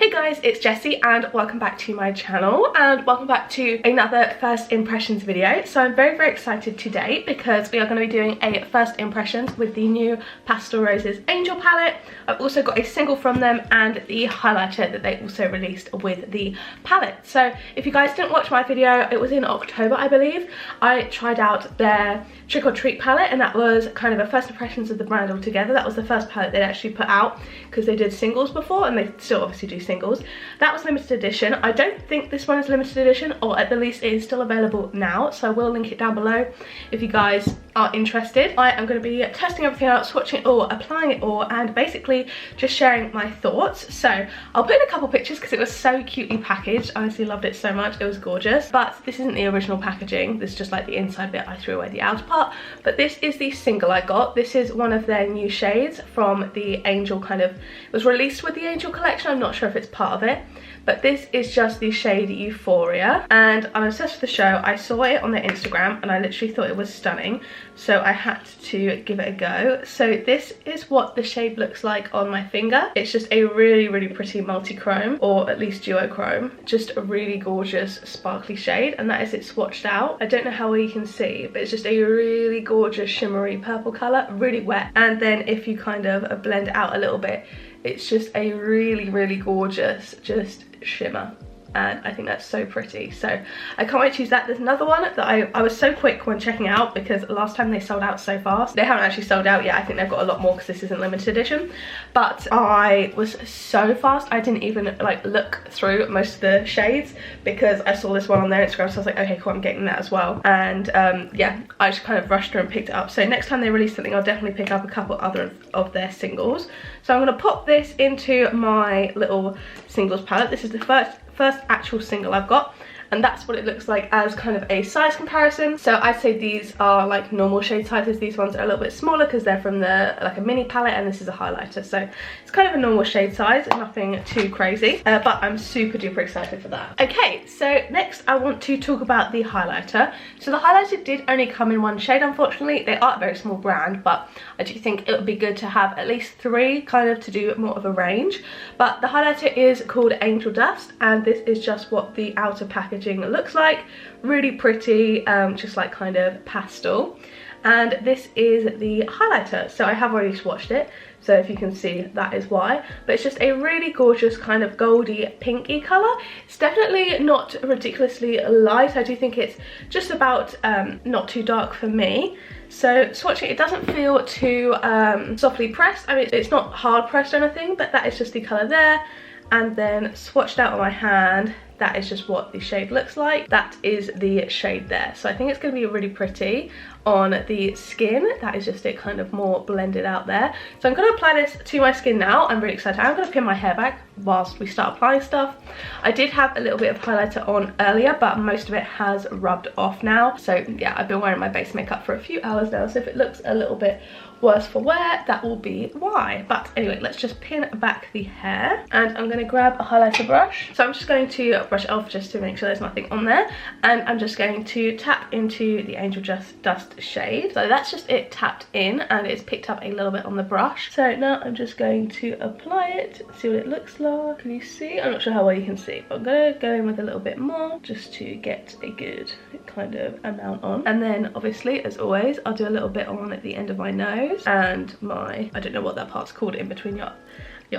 Hey guys, it's Jessie and welcome back to my channel and welcome back to another first impressions video. So I'm very excited today because we are going to be doing a first impressions with the new Pastel Roses Angel palette. I've also got a single from them and the highlighter that they also released with the palette. So if you guys didn't watch my video, it was in October I believe, I tried out their Trick or Treat palette and that was kind of a first impressions of the brand altogether. That was the first palette they'd actually put out because they did singles before and they still obviously do singles. That was limited edition. I don't think this one is limited edition, or at the least it is still available now, so I will link it down below if you guys are interested. I am going to be testing everything out, swatching it all, applying it all, and basically just sharing my thoughts. So I'll put in a couple pictures because it was so cutely packaged. I honestly loved it so much, it was gorgeous. But this isn't the original packaging, this is just like the inside bit. I threw away the outer part, but this is the single I got. This is one of their new shades from the Angel it was released with the Angel collection. I'm not sure if it's part of it, but this is just the shade Euphoria and I'm obsessed with the show. I saw it on their Instagram and I literally thought it was stunning, so I had to give it a go. So this is what the shade looks like on my finger. It's just a really pretty multi-chrome, or at least duochrome, just a really gorgeous sparkly shade, and that is it swatched out. I don't know how well you can see, but it's just a really gorgeous shimmery purple colour, really wet, and then if you kind of blend it out a little bit, it's just a really gorgeous just shimmer, and I think that's so pretty. So I can't wait to use that. There's another one that I was so quick when checking out because last time they sold out so fast. They haven't actually sold out yet. I think they've got a lot more because this isn't limited edition, but I was so fast I didn't even like look through most of the shades because I saw this one on their Instagram, so I was like, okay cool, I'm getting that as well. And yeah, I just kind of rushed through and picked it up. So next time they release something, I'll definitely pick up a couple other of their singles. So I'm going to pop this into my little singles palette. This is the first actual single I've got, and that's what it looks like as kind of a size comparison. So I'd say these are like normal shade sizes. These ones are a little bit smaller because they're from the like a mini palette, and this is a highlighter, so it's kind of a normal shade size, nothing too crazy, but I'm super duper excited for that. Okay, so next I want to talk about the highlighter. So the highlighter did only come in one shade, unfortunately. They are a very small brand, but I do think it would be good to have at least three kind of to do more of a range. But the highlighter is called Angel Dust, and this is just what the outer packaging looks like. Really pretty, just like kind of pastel, and this is the highlighter. So I have already swatched it, so if you can see, that is why. But it's just a really gorgeous kind of goldy pinky colour. It's definitely not ridiculously light. I do think it's just about not too dark for me. So swatching, it doesn't feel too softly pressed. I mean, it's not hard pressed or anything, but that is just the colour there. And then swatched out on my hand, that is just what the shade looks like. That is the shade there. So I think it's going to be really pretty on the skin. That is just it, kind of more blended out there. So I'm going to apply this to my skin now. I'm really excited. I'm going to pin my hair back whilst we start applying stuff. I did have a little bit of highlighter on earlier, but most of it has rubbed off now. So yeah, I've been wearing my base makeup for a few hours now, so if it looks a little bit worse for wear, that will be why. But anyway, let's just pin back the hair, and I'm going to grab a highlighter brush. So I'm just going to brush it off just to make sure there's nothing on there, and I'm just going to tap into the Angel Dust shade. So that's just it tapped in, and it's picked up a little bit on the brush. So now I'm just going to apply it, see what it looks like. Can you see? I'm not sure how well you can see, but I'm going to go in with a little bit more just to get a good kind of amount on. And then obviously, as always, I'll do a little bit on at the end of my nose and my, I don't know what that part's called, in between your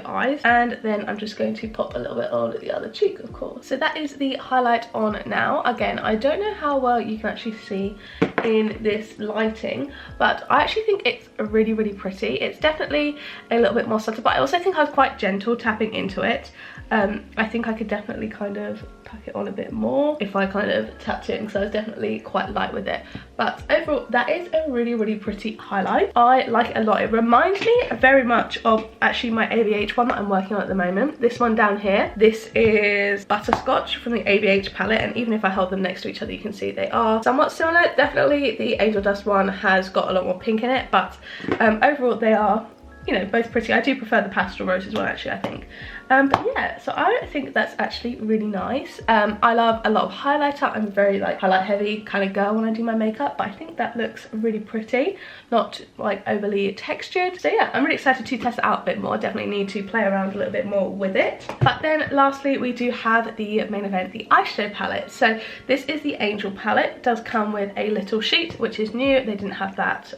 eyes, and then I'm just going to pop a little bit on the other cheek, of course. So that is the highlight on now. Again, I don't know how well you can actually see in this lighting, but I actually think it's really pretty. It's definitely a little bit more subtle, but I also think I was quite gentle tapping into it. I think I could definitely kind of pack it on a bit more if I kind of tapped it in, because I was definitely quite light with it. But overall, that is a really pretty highlight. I like it a lot. It reminds me very much of actually my ABH one that I'm working on at the moment. This one down here, this is Butterscotch from the ABH palette, and even if I hold them next to each other, you can see they are somewhat similar. Definitely the Angel Dust one has got a lot more pink in it, but overall they are, you know, both pretty. I do prefer the Pastel Roses one actually, I think. But yeah, so I think that's actually really nice. I love a lot of highlighter. I'm very like highlight heavy kind of girl when I do my makeup, but I think that looks really pretty, not like overly textured. So yeah, I'm really excited to test it out a bit more. Definitely need to play around a little bit more with it. But then lastly, we do have the main event, the eyeshadow palette. So this is the Angel palette. It does come with a little sheet, which is new. They didn't have that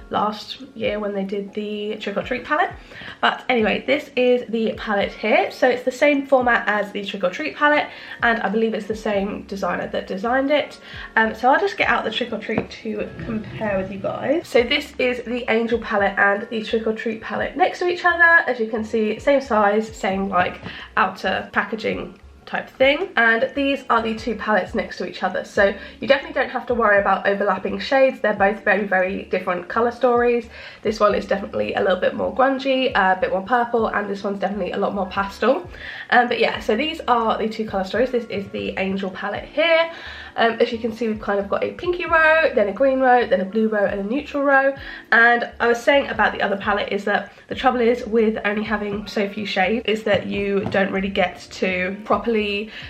last year when they did the Trick or Treat palette. But anyway, this is the palette here. So it's the same format as the Trick or Treat palette, and I believe it's the same designer that designed it. So I'll just get out the Trick or Treat to compare with you guys. So this is the Angel palette and the Trick or Treat palette next to each other. As you can see, same size, same like outer packaging type thing, and these are the two palettes next to each other, so you definitely don't have to worry about overlapping shades. They're both very different color stories. This one is definitely a little bit more grungy, a bit more purple, and this one's definitely a lot more pastel. But yeah, so these are the two color stories. This is the Angel palette here. As you can see, we've kind of got a pinky row, then a green row, then a blue row, and a neutral row. And I was saying about the other palette is that the trouble is with only having so few shades is that you don't really get to properly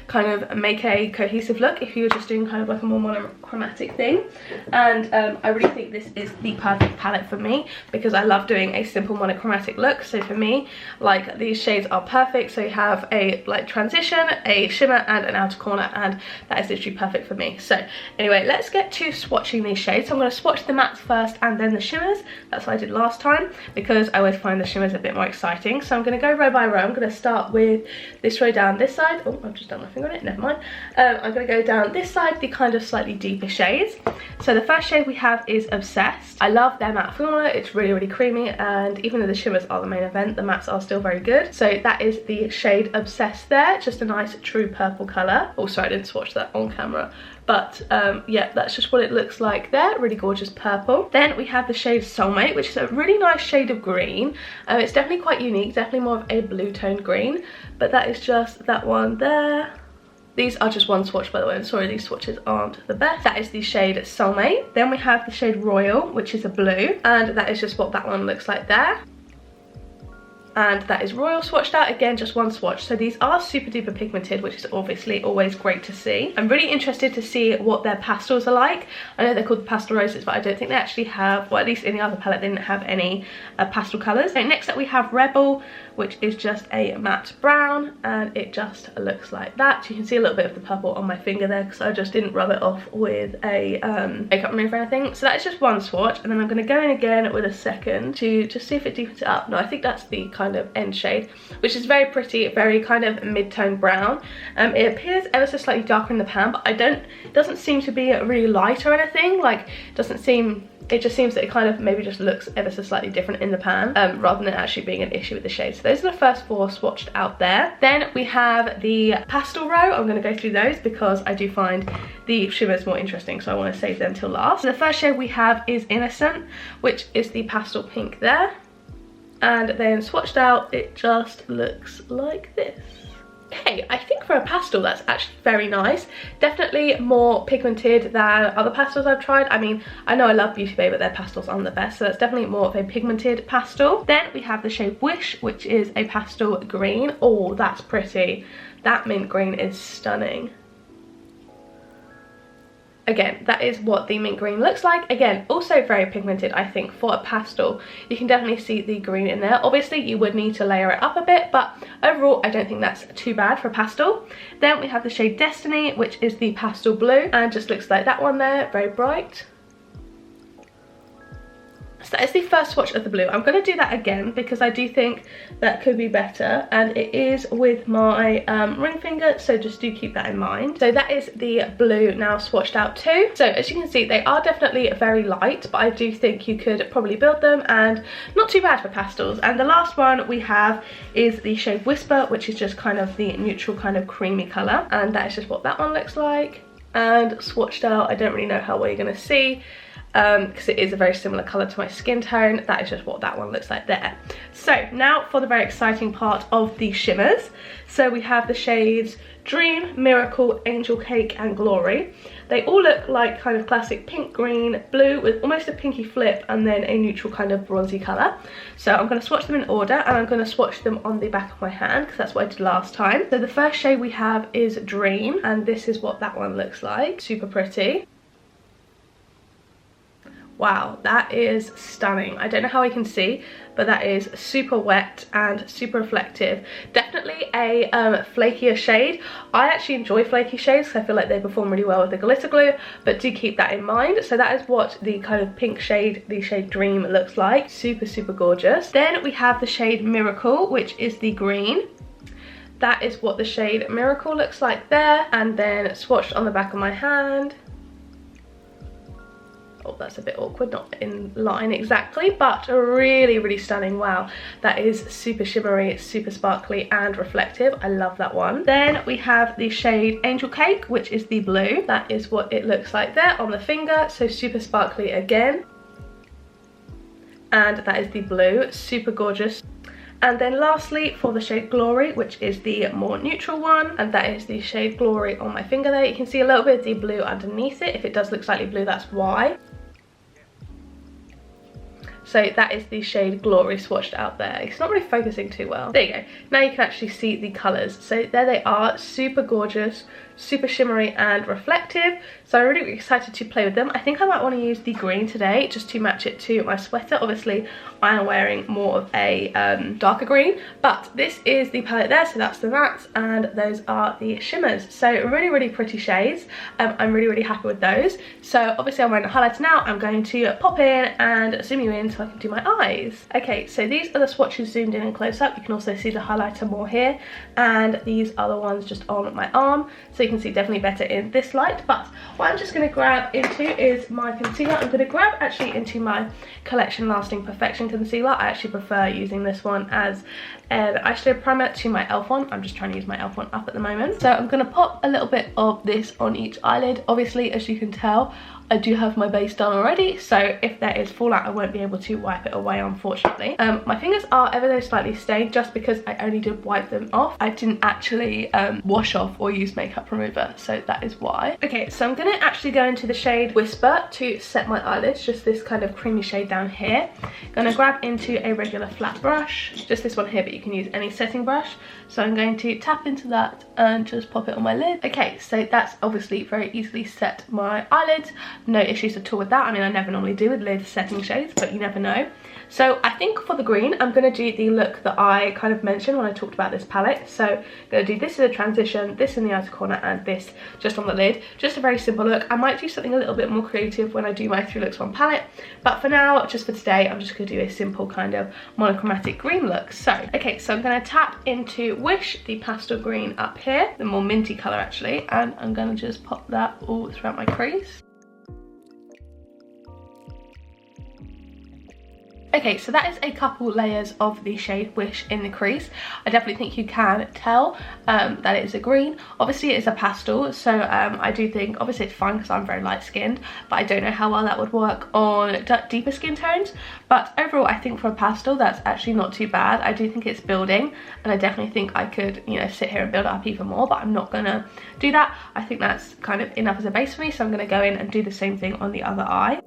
kind of make a cohesive look if you were just doing kind of like a more monochromatic thing. And I really think this is the perfect palette for me because I love doing a simple monochromatic look. So for me, like, these shades are perfect. So you have a like transition, a shimmer, and an outer corner, and that is literally perfect for me. So anyway, let's get to swatching these shades. So I'm going to swatch the mattes first and then the shimmers. That's what I did last time because I always find the shimmers a bit more exciting. So I'm going to go row by row. I'm going to start with this row down this side. Oh, I've just done my finger on it, never mind. I'm going to go down this side, the kind of slightly deeper shades. So the first shade we have is Obsessed. I love their matte formula. It's really creamy, and even though the shimmers are the main event, the mattes are still very good. So that is the shade Obsessed there, just a nice true purple colour. Oh, sorry, I didn't swatch that on camera. But yeah, that's just what it looks like there. Really gorgeous purple. Then we have the shade Soulmate, which is a really nice shade of green. It's definitely quite unique, definitely more of a blue toned green, but that is just that one there. These are just one swatch, by the way. I'm sorry, these swatches aren't the best. That is the shade Soulmate. Then we have the shade Royal, which is a blue, and that is just what that one looks like there. And that is Royal swatched out, again just one swatch. So these are super duper pigmented, which is obviously always great to see. I'm really interested to see what their pastels are like. I know they're called the Pastel Roses, but I don't think they actually have, well, at least in the other palette they didn't have any pastel colours. So next up we have Rebel, which is just a matte brown, and it just looks like that. You can see a little bit of the purple on my finger there because I just didn't rub it off with a makeup remover or anything. So that is just one swatch, and then I'm going to go in again with a second to just see if it deepens it up. No, I think that's the kind of end shade, which is very pretty, very kind of mid-tone brown. It appears ever so slightly darker in the pan, but it doesn't seem to be really light or anything. Like, it just seems that it kind of maybe just looks ever so slightly different in the pan, rather than actually being an issue with the shades. So those are the first four swatched out there. Then we have the pastel row. I'm going to go through those because I do find the shimmers more interesting, so I want to save them till last. So the first shade we have is Innocent, which is the pastel pink there. And then swatched out, it just looks like this. Okay, I think for a pastel that's actually very nice. Definitely more pigmented than other pastels I've tried. I mean, I know I love Beauty Bay, but their pastels aren't the best, so that's definitely more of a pigmented pastel. Then we have the shade Wish, which is a pastel green. Oh, that's pretty. That mint green is stunning. Again, that is what the mint green looks like. Again, also very pigmented, I think, for a pastel. You can definitely see the green in there. Obviously, you would need to layer it up a bit, but overall, I don't think that's too bad for pastel. Then we have the shade Destiny, which is the pastel blue, and just looks like that one there, very bright. So that is the first swatch of the blue. I'm going to do that again because I do think that could be better, and it is with my ring finger, so just do keep that in mind. So that is the blue now swatched out too. So as you can see, they are definitely very light, but I do think you could probably build them, and not too bad for pastels. And the last one we have is the shade Whisper, which is just kind of the neutral kind of creamy colour, and that is just what that one looks like. And swatched out, I don't really know how well you're going to see, because it is a very similar colour to my skin tone. That is just what that one looks like there. So now for the very exciting part of the shimmers. So we have the shades Dream, Miracle, Angel Cake and Glory. They all look like kind of classic pink, green, blue with almost a pinky flip and then a neutral kind of bronzy colour. So I'm going to swatch them in order, and I'm going to swatch them on the back of my hand because that's what I did last time. So the first shade we have is Dream, and this is what that one looks like. Super pretty. Wow, that is stunning. I don't know how I can see, but that is super wet and super reflective. Definitely a flakier shade. I actually enjoy flaky shades because I feel like they perform really well with the glitter glue, but do keep that in mind. So that is what the kind of pink shade, the shade Dream, looks like. Super, super gorgeous. Then we have the shade Miracle, which is the green. That is what the shade Miracle looks like there, and then swatched on the back of my hand. Oh, that's a bit awkward, not in line exactly, but really, really stunning. Wow, that is super shimmery, super sparkly and reflective. I love that one. Then we have the shade Angel Cake, which is the blue. That is what it looks like there on the finger, so super sparkly again. And that is the blue, super gorgeous. And then lastly, for the shade Glory, which is the more neutral one, and that is the shade Glory on my finger there. You can see a little bit of the blue underneath it. If it does look slightly blue, that's why. So that is the shade Glory swatched out there. It's not really focusing too well. There you go. Now you can actually see the colours. So there they are, super gorgeous, super shimmery and reflective. So I'm really excited to play with them. I think I might want to use the green today just to match it to my sweater. Obviously I am wearing more of a darker green, but this is the palette there, so that's the mattes and those are the shimmers. So really, really pretty shades. I'm really, really happy with those. So obviously I'm wearing a highlighter now. I'm going to pop in and zoom you in so I can do my eyes. Okay, so these are the swatches zoomed in and close up. You can also see the highlighter more here, and these are the ones just on my arm, so you can see definitely better in this light. But what I'm just going to grab into is my concealer. I'm going to grab actually into my Collection Lasting Perfection concealer. I actually prefer using this one as an eyeshadow primer to my e.l.f. one. I'm just trying to use my e.l.f. one up at the moment. So I'm going to pop a little bit of this on each eyelid. Obviously, as you can tell, I do have my base done already, so if there is fallout I won't be able to wipe it away, unfortunately. My fingers are ever so slightly stained just because I only did wipe them off. I didn't actually wash off or use makeup remover, so that is why. Okay, so I'm going to actually go into the shade Whisper to set my eyelids, just this kind of creamy shade down here. Going to grab into a regular flat brush, just this one here, but you can use any setting brush. So I'm going to tap into that and just pop it on my lid. Okay, so that's obviously very easily set my eyelids. No issues at all with that. I mean, I never normally do with lid setting shades, but you never know. So I think for the green, I'm going to do the look that I kind of mentioned when I talked about this palette. So I'm going to do this as a transition, this in the outer corner, and this just on the lid. Just a very simple look. I might do something a little bit more creative when I do my 3 looks 1 palette, but for now, just for today, I'm just going to do a simple kind of monochromatic green look. So, okay, so I'm going to tap into Wish, the pastel green up here, the more minty colour actually, and I'm going to just pop that all throughout my crease. Okay, so that is a couple layers of the shade Wish in the crease. I definitely think you can tell that it is a green. Obviously it is a pastel, so I do think, obviously it's fine because I'm very light skinned, but I don't know how well that would work on deeper skin tones. But overall I think for a pastel that's actually not too bad. I do think it's building, and I definitely think I could, you know, sit here and build it up even more, but I'm not gonna do that. I think that's kind of enough as a base for me, so I'm gonna go in and do the same thing on the other eye.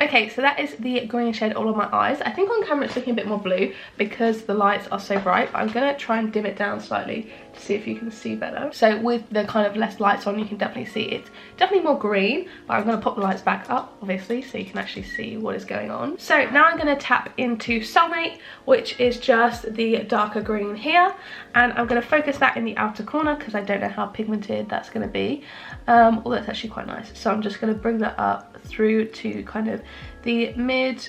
Okay, so that is the green shade all on my eyes. I think on camera it's looking a bit more blue because the lights are so bright, but I'm going to try and dim it down slightly to see if you can see better. So with the kind of less lights on, you can definitely see it's definitely more green, but I'm going to pop the lights back up, obviously, so you can actually see what is going on. So now I'm going to tap into Soulmate, which is just the darker green here, and I'm going to focus that in the outer corner because I don't know how pigmented that's going to be. Although it's actually quite nice. So I'm just going to bring that up through to kind of the mid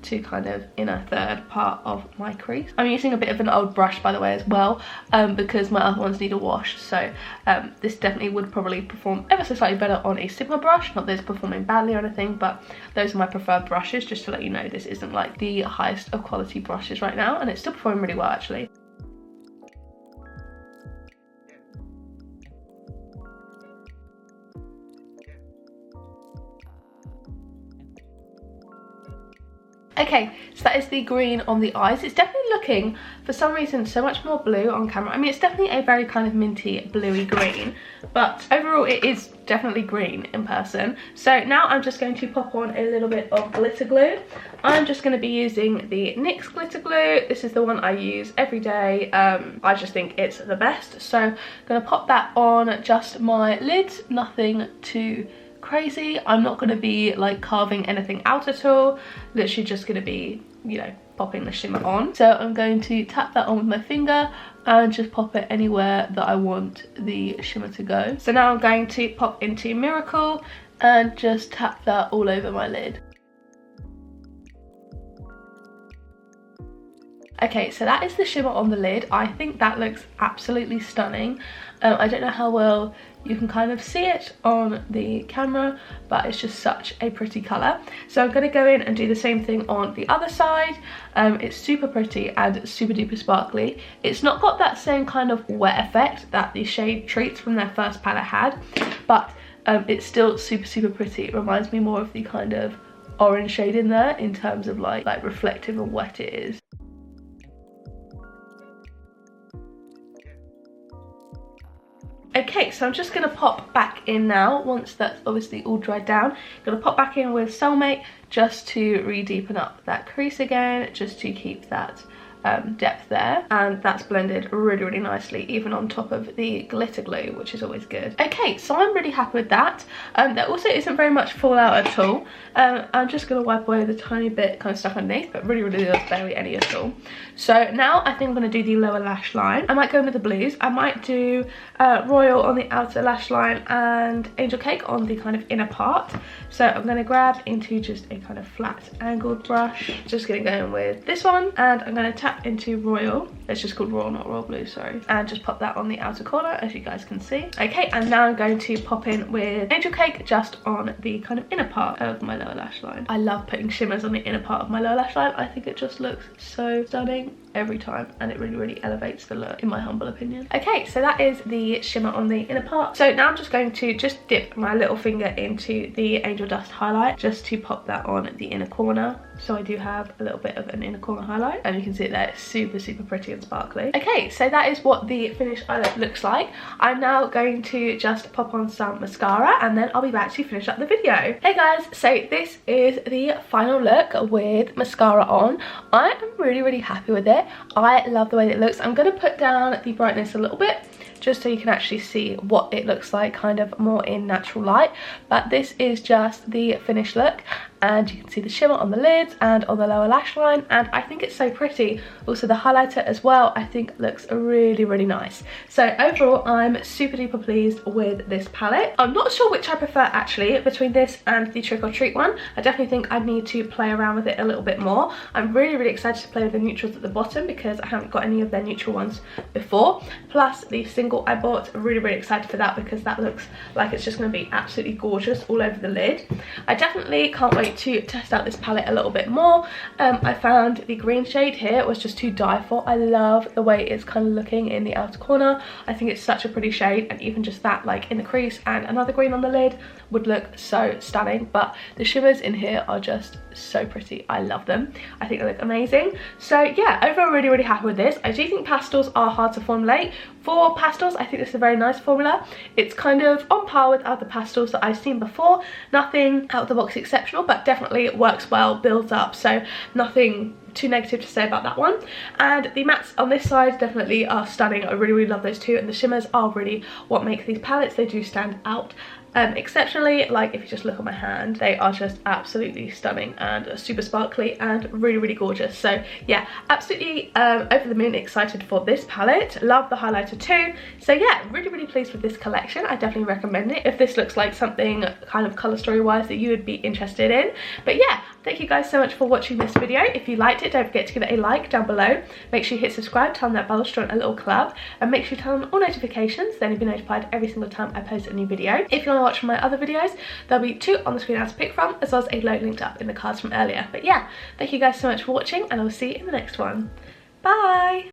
to kind of inner third part of my crease. I'm using a bit of an old brush, by the way, as well, because my other ones need a wash. So this definitely would probably perform ever so slightly better on a Sigma brush. Not that it's performing badly or anything, but those are my preferred brushes, just to let you know this isn't like the highest of quality brushes right now, and it's still performing really well actually. Okay, so that is the green on the eyes. It's definitely looking, for some reason, so much more blue on camera. I mean, it's definitely a very kind of minty, bluey green, but overall it is definitely green in person. So now I'm just going to pop on a little bit of glitter glue. I'm just going to be using the NYX glitter glue. This is the one I use every day. I just think it's the best. So I'm going to pop that on just my lids, nothing too crazy. I'm not going to be like carving anything out at all, literally just going to be, you know, popping the shimmer on. So I'm going to tap that on with my finger and just pop it anywhere that I want the shimmer to go. So now I'm going to pop into Miracle and just tap that all over my lid. Okay, so that is the shimmer on the lid. I think that looks absolutely stunning. I don't know how well you can kind of see it on the camera, but it's just such a pretty colour. So I'm going to go in and do the same thing on the other side. It's super pretty and super duper sparkly. It's not got that same kind of wet effect that the shade Treats from their first palette had, but it's still super pretty. It reminds me more of the kind of orange shade in there in terms of like reflective and wet it is. Okay, so I'm just going to pop back in now, once that's obviously all dried down. I'm going to pop back in with Soulmate just to re-deepen up that crease again, just to keep that depth there, and that's blended really nicely, even on top of the glitter glue, which is always good. Okay, so I'm really happy with that. There also isn't very much fallout at all. I'm just going to wipe away the tiny bit kind of stuck underneath, but really there's barely any at all. So now I think I'm going to do the lower lash line. I might go in with the blues. I might do Royal on the outer lash line and Angel Cake on the kind of inner part. So I'm going to grab into just a kind of flat angled brush. Just going to go in with this one, and I'm going to tap into Royal. It's just called Royal, not Royal Blue, sorry. And just pop that on the outer corner, as you guys can see. Okay, and now I'm going to pop in with Angel Cake just on the kind of inner part of my lower lash line. I love putting shimmers on the inner part of my lower lash line. I think it just looks so stunning every time, and it really elevates the look, in my humble opinion. Okay, so that is the shimmer on the inner part. So now I'm just going to just dip my little finger into the Angel Dust highlight just to pop that on the inner corner. So I do have a little bit of an inner corner highlight, and you can see it there. It's super pretty and sparkly. Okay, so that is what the finished eyelid looks like. I'm now going to just pop on some mascara, and then I'll be back to finish up the video. Hey guys, so this is the final look with mascara on. I am really happy with it. I love the way it looks. I'm going to put down the brightness a little bit just so you can actually see what it looks like kind of more in natural light, but this is just the finished look, and you can see the shimmer on the lids and on the lower lash line, and I think it's so pretty. Also the highlighter as well, I think looks really nice. So overall I'm super duper pleased with this palette. I'm not sure which I prefer actually between this and the Trick or Treat one. I definitely think I need to play around with it a little bit more. I'm really excited to play with the neutrals at the bottom because I haven't got any of their neutral ones before, plus the single I bought. I'm really excited for that because that looks like it's just going to be absolutely gorgeous all over the lid. I definitely can't wait to test out this palette a little bit more. I found the green shade here was just to die for. I love the way it's kind of looking in the outer corner. I think it's such a pretty shade, and even just that like in the crease and another green on the lid would look so stunning. But the shimmers in here are just so pretty. I love them. I think they look amazing. So yeah, overall really happy with this. I do think pastels are hard to formulate. For pastels, I think this is a very nice formula. It's kind of on par with other pastels that I've seen before. Nothing out of the box exceptional, but definitely it works well, builds up, so nothing too negative to say about that one. And the mattes on this side definitely are stunning. I really love those two, and the shimmers are really what make these palettes. They do stand out exceptionally. Like if you just look at my hand, they are just absolutely stunning and super sparkly and really gorgeous. So yeah, absolutely over the moon excited for this palette. Love the highlighter too. So yeah, really pleased with this collection. I definitely recommend it if this looks like something kind of color story wise that you would be interested in. But yeah, thank you guys so much for watching this video. If you liked it, don't forget to give it a like down below. Make sure you hit subscribe, turn on that bell to join a little club, and make sure you turn on all notifications, then you'll be notified every single time I post a new video. If you want to watch my other videos, there'll be 2 on the screen now to pick from, as well as a load linked up in the cards from earlier. But yeah, thank you guys so much for watching, and I'll see you in the next one. Bye!